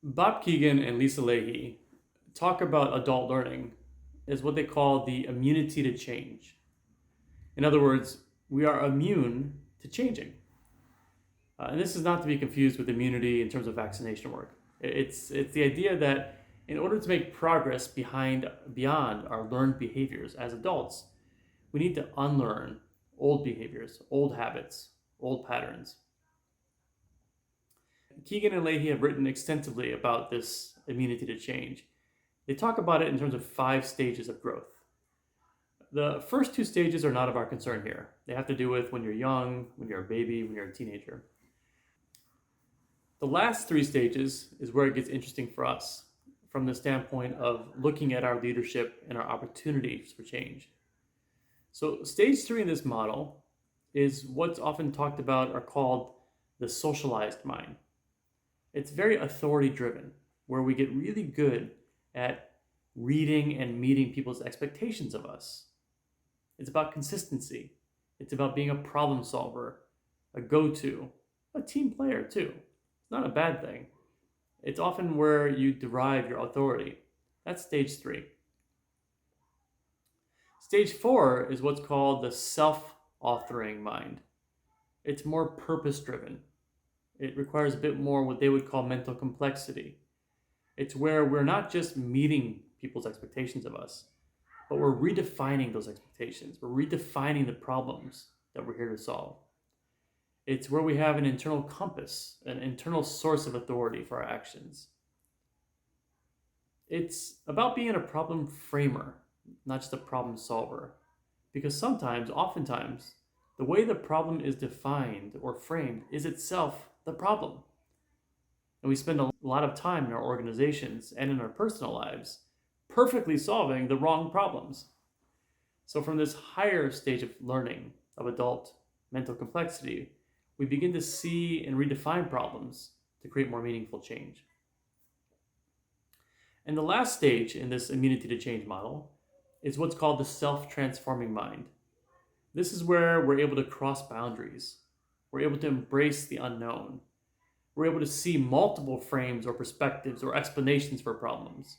Bob Kegan and Lisa Lahey talk about adult learning as what they call the immunity to change. In other words, we are immune to changing. And this is not to be confused with immunity in terms of vaccination work. It's the idea that in order to make progress beyond our learned behaviors as adults, we need to unlearn old behaviors, old habits, old patterns. Kegan and Lahey have written extensively about this immunity to change. They talk about it in terms of 5 stages of growth. The first 2 stages are not of our concern here. They have to do with when you're young, when you're a baby, when you're a teenager. The last 3 stages is where it gets interesting for us from the standpoint of looking at our leadership and our opportunities for change. So stage 3 in this model is what's often talked about or called the socialized mind. It's very authority driven, where we get really good at reading and meeting people's expectations of us. It's about consistency. It's about being a problem solver, a go-to, a team player too. It's not a bad thing. It's often where you derive your authority. That's stage 3. Stage 4 is what's called the self-authoring mind. It's more purpose-driven. It requires a bit more what they would call mental complexity. It's where we're not just meeting people's expectations of us, but we're redefining those expectations. We're redefining the problems that we're here to solve. It's where we have an internal compass, an internal source of authority for our actions. It's about being a problem framer, not just a problem solver. Because oftentimes, the way the problem is defined or framed is itself the problem. And we spend a lot of time in our organizations and in our personal lives perfectly solving the wrong problems. So from this higher stage of learning, of adult mental complexity, we begin to see and redefine problems to create more meaningful change. And the last stage in this immunity to change model is what's called the self-transforming mind. This is where we're able to cross boundaries. We're able to embrace the unknown. We're able to see multiple frames or perspectives or explanations for problems.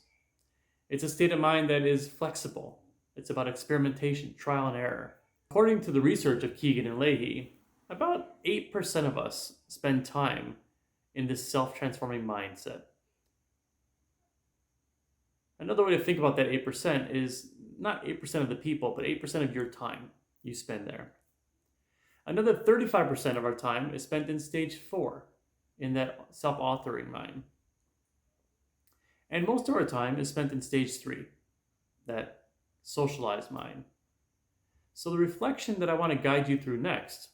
It's a state of mind that is flexible. It's about experimentation, trial and error. According to the research of Kegan and Lahey, about 8% of us spend time in this self-transforming mindset. Another way to think about that 8% is not 8% of the people, but 8% of your time you spend there. Another 35% of our time is spent in stage 4, in that self-authoring mind. And most of our time is spent in stage 3, that socialized mind. So the reflection that I want to guide you through next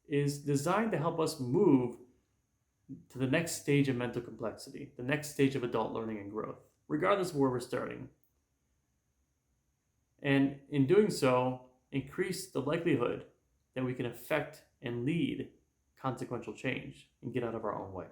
is designed to help us move to the next stage of mental complexity, the next stage of adult learning and growth, regardless of where we're starting. And in doing so, increase the likelihood that we can affect and lead consequential change and get out of our own way.